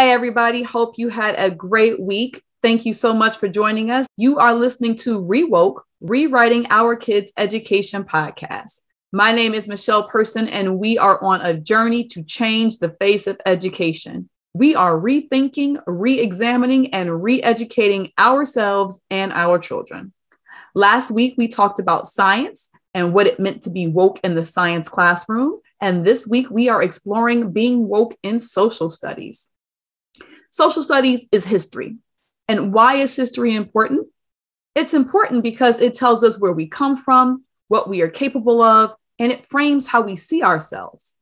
Hey, everybody. Hope you had a great week. Thank you so much for joining us. You are listening to Rewoke, Rewriting Our Kids' Education podcast. My name is Michelle Person, and we are on a journey to change the face of education. We are rethinking, re-examining, and re-educating ourselves and our children. Last week, we talked about science and what it meant to be woke in the science classroom. And this week, we are exploring being woke in social studies. Social studies is history. And why is history important? It's important because it tells us where we come from, what we are capable of, and it frames how we see ourselves.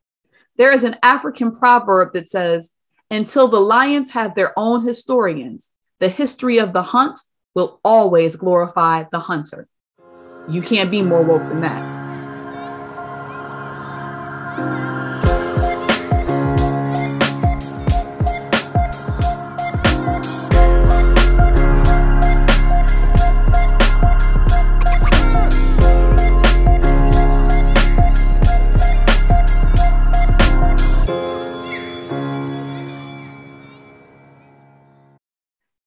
There is an African proverb that says, "Until the lions have their own historians, the history of the hunt will always glorify the hunter." You can't be more woke than that.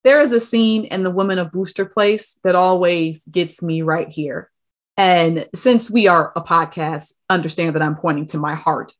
There is a scene in The Women of Booster Place that always gets me right here. And since we are a podcast, understand that I'm pointing to my heart.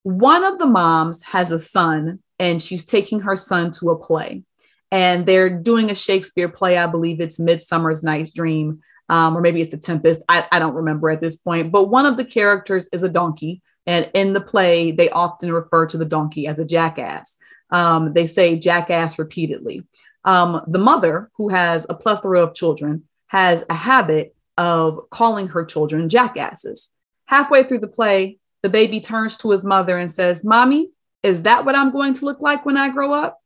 One of the moms has a son, and she's taking her son to a play. And they're doing a Shakespeare play. I believe it's Midsummer's Night's Dream, or maybe it's The Tempest. I don't remember at this point. But one of the characters is a donkey. And in the play, they often refer to the donkey as a jackass. They say jackass repeatedly. The mother, who has a plethora of children, has a habit of calling her children jackasses. Halfway through the play, the baby turns to his mother and says, "Mommy, is that what I'm going to look like when I grow up?"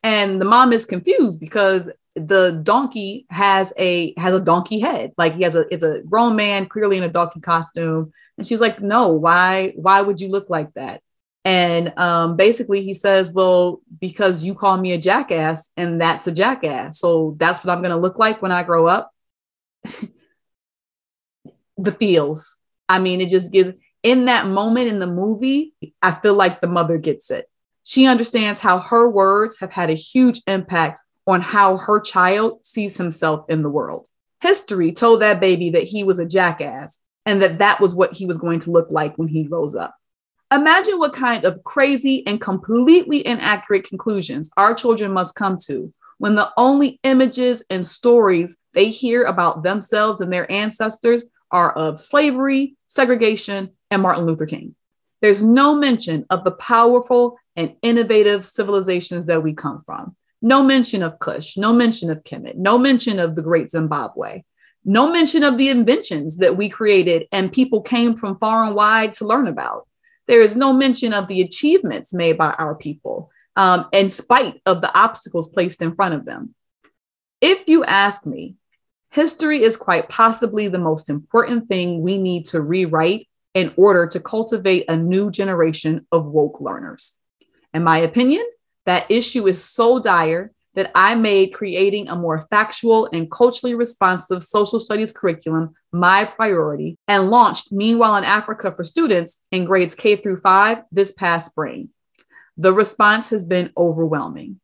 And the mom is confused because the donkey has a donkey head. Like it's a grown man, clearly in a donkey costume. And she's like, "No, why would you look like that?" And basically he says, "Well, because you call me a jackass and that's a jackass. So that's what I'm going to look like when I grow up." The feels. I mean, it just gives, in that moment in the movie, I feel like the mother gets it. She understands how her words have had a huge impact on how her child sees himself in the world. History told that baby that he was a jackass and that was what he was going to look like when he grows up. Imagine what kind of crazy and completely inaccurate conclusions our children must come to when the only images and stories they hear about themselves and their ancestors are of slavery, segregation, and Martin Luther King. There's no mention of the powerful and innovative civilizations that we come from. No mention of Kush, no mention of Kemet, no mention of the Great Zimbabwe, no mention of the inventions that we created and people came from far and wide to learn about. There is no mention of the achievements made by our people, in spite of the obstacles placed in front of them. If you ask me, history is quite possibly the most important thing we need to rewrite in order to cultivate a new generation of woke learners. In my opinion, that issue is so dire that I made creating a more factual and culturally responsive social studies curriculum my priority and launched Meanwhile in Africa for students in grades K through 5 this past spring. The response has been overwhelming.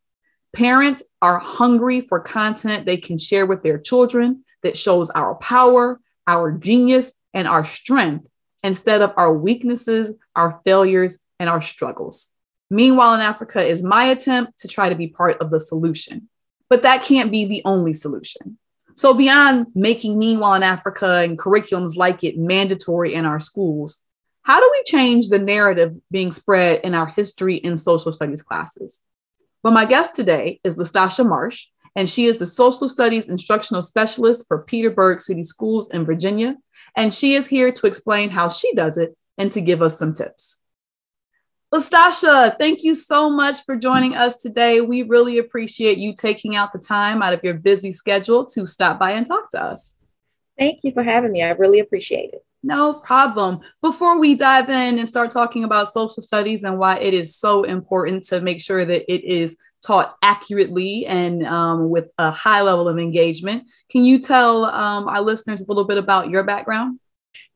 Parents are hungry for content they can share with their children that shows our power, our genius, and our strength instead of our weaknesses, our failures, and our struggles. Meanwhile in Africa is my attempt to try to be part of the solution, but that can't be the only solution. So beyond making Meanwhile in Africa and curriculums like it mandatory in our schools, how do we change the narrative being spread in our history and social studies classes? Well, my guest today is Lastasha Marsh, and she is the social studies instructional specialist for Petersburg City Schools in Virginia. And she is here to explain how she does it and to give us some tips. Lastasha, thank you so much for joining us today. We really appreciate you taking out the time out of your busy schedule to stop by and talk to us. Thank you for having me. I really appreciate it. No problem. Before we dive in and start talking about social studies and why it is so important to make sure that it is taught accurately and with a high level of engagement, can you tell our listeners a little bit about your background?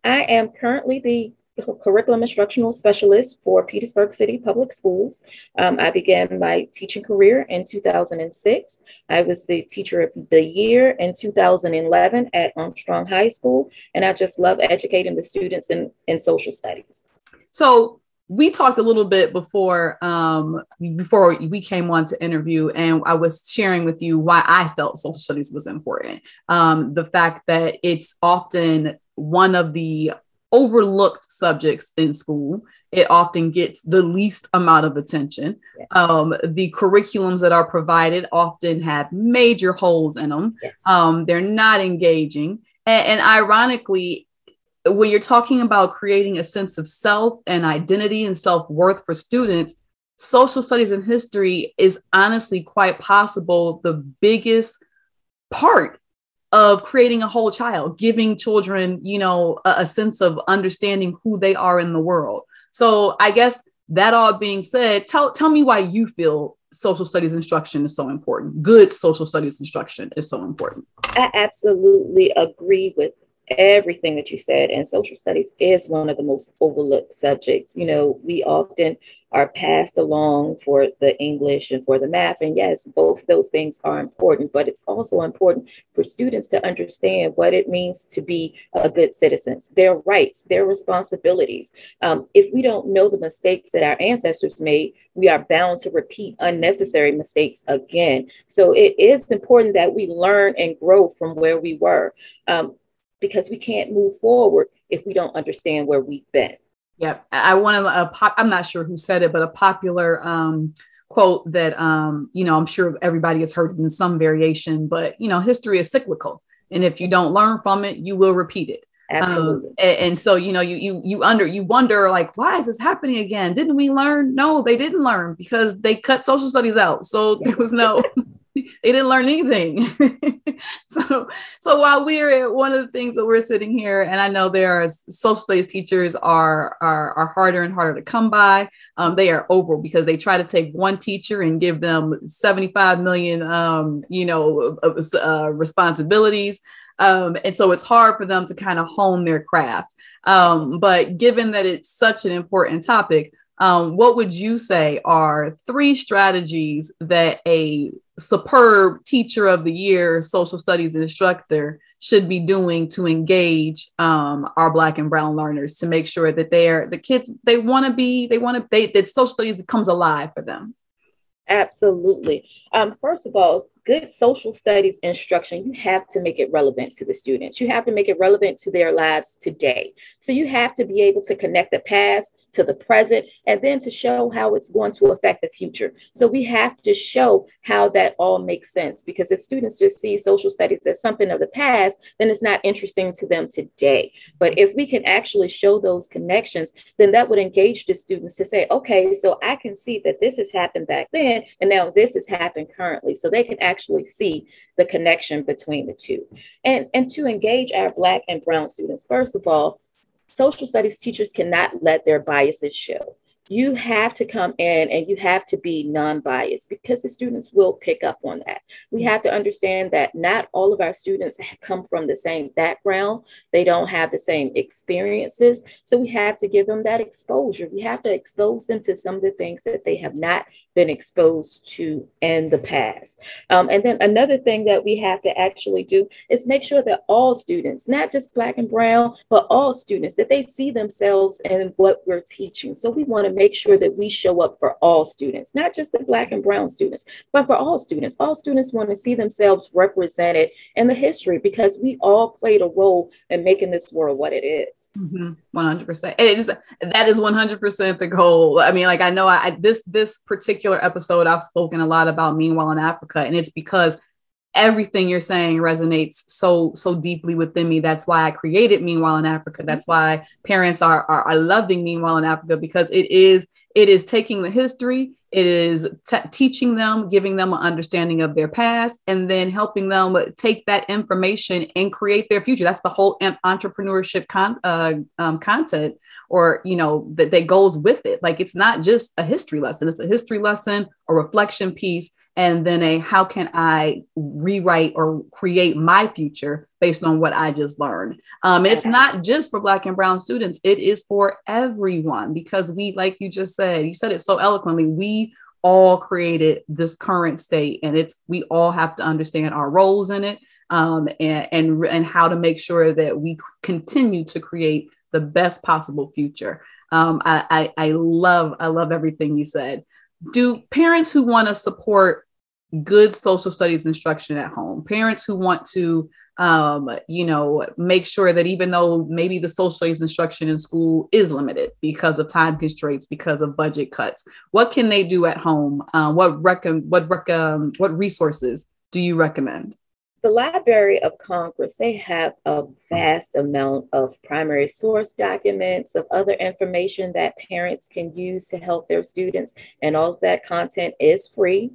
I am currently the curriculum instructional specialist for Petersburg City Public Schools. I began my teaching career in 2006. I was the teacher of the year in 2011 at Armstrong High School, and I just love educating the students in social studies. So we talked a little bit before we came on to interview, and I was sharing with you why I felt social studies was important. The fact that it's often one of the overlooked subjects in school. It often gets the least amount of attention. Yes. The curriculums that are provided often have major holes in them. Yes. They're not engaging. And ironically, when you're talking about creating a sense of self and identity and self-worth for students, social studies and history is honestly quite possible the biggest part of creating a whole child, giving children, a sense of understanding who they are in the world. So I guess that all being said, tell me why you feel social studies instruction is so important. Good social studies instruction is so important. I absolutely agree with everything that you said. And social studies is one of the most overlooked subjects. We often are passed along for the English and for the math. And yes, both of those things are important, but it's also important for students to understand what it means to be a good citizen, their rights, their responsibilities. If we don't know the mistakes that our ancestors made, we are bound to repeat unnecessary mistakes again. So it is important that we learn and grow from where we were, because we can't move forward if we don't understand where we've been. Yeah, I'm not sure who said it, but a popular quote that, I'm sure everybody has heard it in some variation, but, history is cyclical. And if you don't learn from it, you will repeat it. Absolutely. And so, you wonder, like, why is this happening again? Didn't we learn? No, they didn't learn because they cut social studies out. So there was no... They didn't learn anything. So while one of the things that we're sitting here, and I know there are social studies teachers are harder and harder to come by. They are over because they try to take one teacher and give them 75 million, responsibilities. And so it's hard for them to kind of hone their craft. But given that it's such an important topic, what would you say are 3 strategies that a superb teacher of the year, social studies instructor should be doing to engage our Black and Brown learners to make sure that that social studies comes alive for them? Absolutely. First of all, good social studies instruction, you have to make it relevant to the students. You have to make it relevant to their lives today. So you have to be able to connect the past to the present, and then to show how it's going to affect the future. So we have to show how that all makes sense, because if students just see social studies as something of the past, then it's not interesting to them today. But if we can actually show those connections, then that would engage the students to say, okay, so I can see that this has happened back then, and now this has happened currently. So they can actually see the connection between the two. And to engage our Black and Brown students, first of all, social studies teachers cannot let their biases show. You have to come in and you have to be non-biased, because the students will pick up on that. We have to understand that not all of our students come from the same background. They don't have the same experiences. So we have to give them that exposure. We have to expose them to some of the things that they have not been exposed to in the past. And then another thing that we have to actually do is make sure that all students, not just Black and Brown, but all students, that they see themselves in what we're teaching. So we want to make sure that we show up for all students, not just the Black and Brown students, but for all students. All students want to see themselves represented in the history, because we all played a role in making this world what it is. 100%. That is 100% the goal. I mean, like, I know this particular episode, I've spoken a lot about Meanwhile in Africa, and it's because everything you're saying resonates so deeply within me. That's why I created Meanwhile in Africa. That's why parents are loving Meanwhile in Africa, because it is taking the history, it is teaching them, giving them an understanding of their past, and then helping them take that information and create their future. That's the whole entrepreneurship content or, that goes with it. Like, it's not just a history lesson. It's a history lesson, a reflection piece, and then how can I rewrite or create my future based on what I just learned. It's not just for Black and Brown students. It is for everyone, because we, like you just said, you said it so eloquently, we all created this current state, and we all have to understand our roles in it, and how to make sure that we continue to create the best possible future. I love everything you said. Do parents who want to support good social studies instruction at home, parents who want to, make sure that even though maybe the social studies instruction in school is limited because of time constraints, because of budget cuts, what can they do at home? What resources do you recommend? The Library of Congress, they have a vast amount of primary source documents, of other information that parents can use to help their students, and all of that content is free.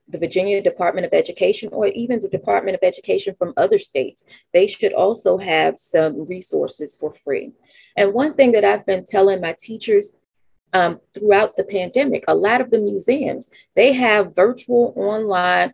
The Virginia Department of Education, or even the Department of Education from other states, they should also have some resources for free. And one thing that I've been telling my teachers throughout the pandemic, a lot of the museums, they have virtual online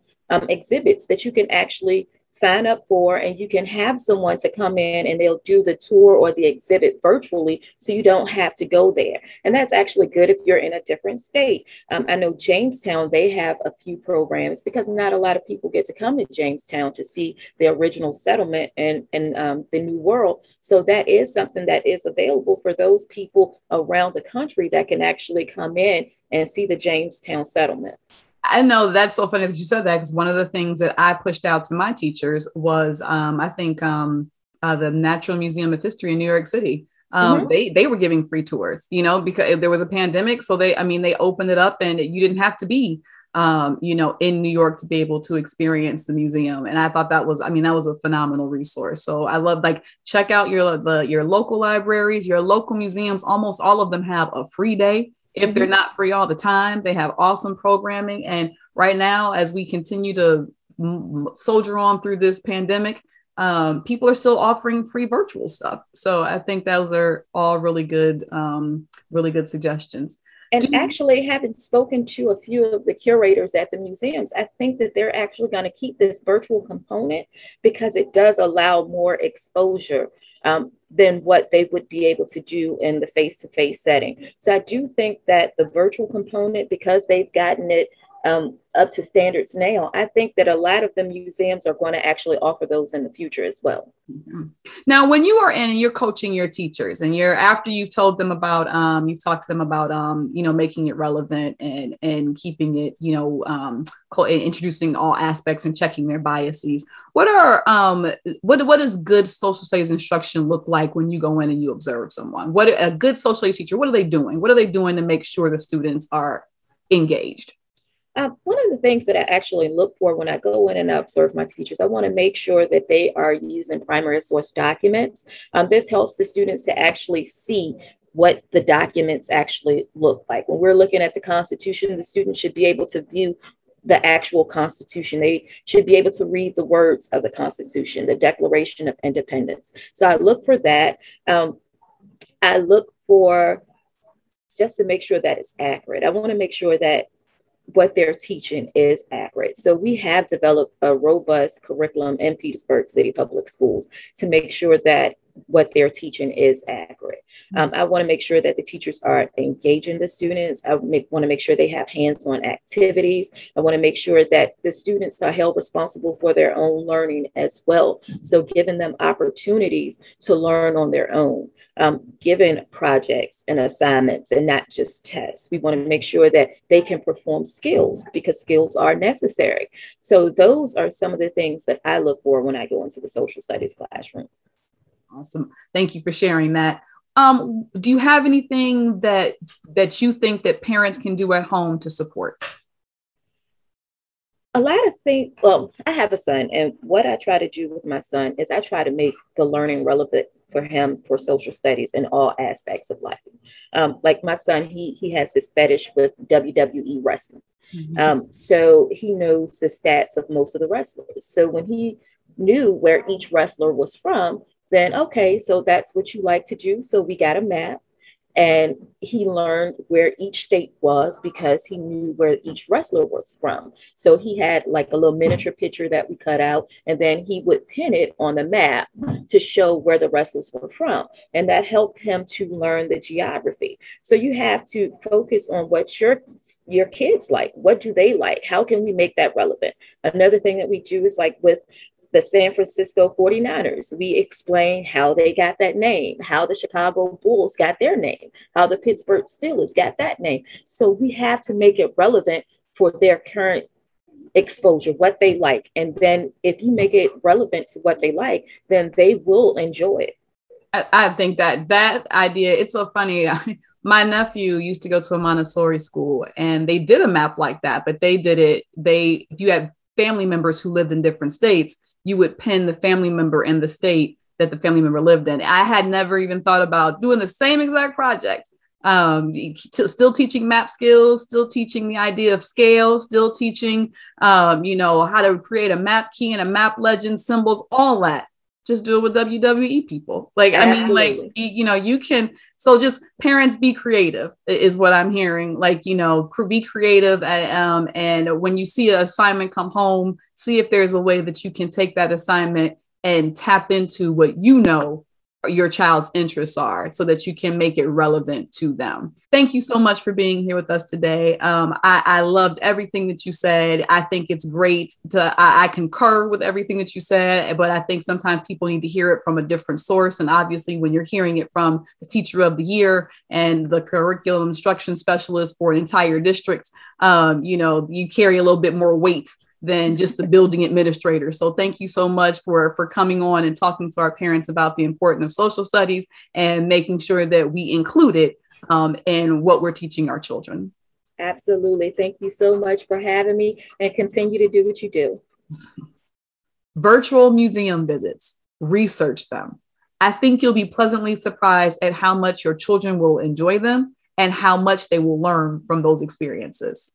exhibits that you can actually sign up for, and you can have someone to come in and they'll do the tour or the exhibit virtually, so you don't have to go there. And that's actually good if you're in a different state. I know Jamestown, they have a few programs, because not a lot of people get to come to Jamestown to see the original settlement and the New World. So that is something that is available for those people around the country that can actually come in and see the Jamestown settlement. I know that's so funny that you said that, because one of the things that I pushed out to my teachers was, the Natural Museum of History in New York City. They were giving free tours, because there was a pandemic. So they opened it up, and you didn't have to be, in New York to be able to experience the museum. And I thought that was a phenomenal resource. So I love, check out your local libraries, your local museums. Almost all of them have a free day. If they're not free all the time, they have awesome programming. And right now, as we continue to soldier on through this pandemic, people are still offering free virtual stuff. So I think those are all really good suggestions. And actually, having spoken to a few of the curators at the museums, I think that they're actually going to keep this virtual component, because it does allow more exposure than what they would be able to do in the face-to-face setting. So I do think that the virtual component, because they've gotten it up to standards now, I think that a lot of the museums are going to actually offer those in the future as well. Mm-hmm. Now, when you are in and you're coaching your teachers, and after you've told them about, you've talked to them about, making it relevant and keeping it, introducing all aspects and checking their biases. What does good social studies instruction look like when you go in and you observe someone? What a good social studies teacher, what are they doing? What are they doing to make sure the students are engaged? One of the things that I actually look for when I go in and I observe my teachers, I want to make sure that they are using primary source documents. This helps the students to actually see what the documents actually look like. When we're looking at the Constitution, the student should be able to view the actual Constitution. They should be able to read the words of the Constitution, the Declaration of Independence. So I look for that. I look for, just to make sure that it's accurate. I want to make sure that what they're teaching is accurate. So we have developed a robust curriculum in Petersburg City Public Schools to make sure that what they're teaching is accurate. I want to make sure that the teachers are engaging the students. I want to make sure they have hands-on activities. I want to make sure that the students are held responsible for their own learning as well. So giving them opportunities to learn on their own, given projects and assignments and not just tests. We want to make sure that they can perform skills, because skills are necessary. So those are some of the things that I look for when I go into the social studies classrooms. Awesome. Thank you for sharing that. Do you have anything that you think that parents can do at home to support? A lot of things. Well, I have a son, and what I try to do with my son is I try to make the learning relevant for him for social studies in all aspects of life. Like my son, he has this fetish with WWE wrestling. Mm-hmm. So he knows the stats of most of the wrestlers. So when he knew where each wrestler was from, then, okay, so that's what you like to do. So we got a map. And he learned where each state was because he knew where each wrestler was from. So he had like a little miniature picture that we cut out, and then he would pin it on the map to show where the wrestlers were from. And that helped him to learn the geography. So you have to focus on what your kids like. What do they like? How can we make that relevant? Another thing that we do is like with the San Francisco 49ers. We explain how they got that name, how the Chicago Bulls got their name, how the Pittsburgh Steelers got that name. So we have to make it relevant for their current exposure, what they like. And then if you make it relevant to what they like, then they will enjoy it. I think that idea, it's so funny. My nephew used to go to a Montessori school and they did a map like that, but if you had family members who lived in different states, you would pin the family member in the state that the family member lived in. I had never even thought about doing the same exact project. Still teaching map skills, still teaching the idea of scale, still teaching, how to create a map key and a map legend, symbols, all that. Just do it with WWE people. Like, absolutely. I mean, you can, so just parents be creative is what I'm hearing. Like, be creative. And when you see an assignment come home, see if there's a way that you can take that assignment and tap into what your child's interests are so that you can make it relevant to them. Thank you so much for being here with us today. I loved everything that you said. I think it's great. I concur with everything that you said, but I think sometimes people need to hear it from a different source. And obviously when you're hearing it from the teacher of the year and the curriculum instruction specialist for an entire district, you carry a little bit more weight than just the building administrator. So thank you so much for coming on and talking to our parents about the importance of social studies and making sure that we include it in what we're teaching our children. Absolutely. Thank you so much for having me, and continue to do what you do. Virtual museum visits, research them. I think you'll be pleasantly surprised at how much your children will enjoy them and how much they will learn from those experiences.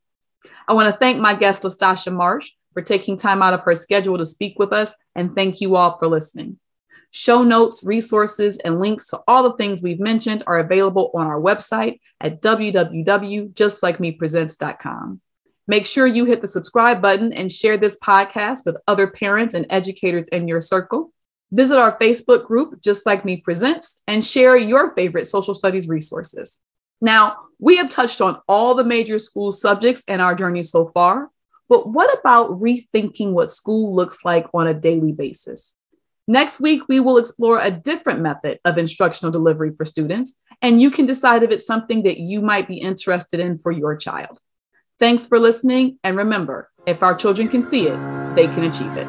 I want to thank my guest, Lastasha Marsh, for taking time out of her schedule to speak with us, and thank you all for listening. Show notes, resources, and links to all the things we've mentioned are available on our website at www.justlikemepresents.com. Make sure you hit the subscribe button and share this podcast with other parents and educators in your circle. Visit our Facebook group, Just Like Me Presents, and share your favorite social studies resources. Now, we have touched on all the major school subjects in our journey so far, but what about rethinking what school looks like on a daily basis? Next week, we will explore a different method of instructional delivery for students, and you can decide if it's something that you might be interested in for your child. Thanks for listening, and remember, if our children can see it, they can achieve it.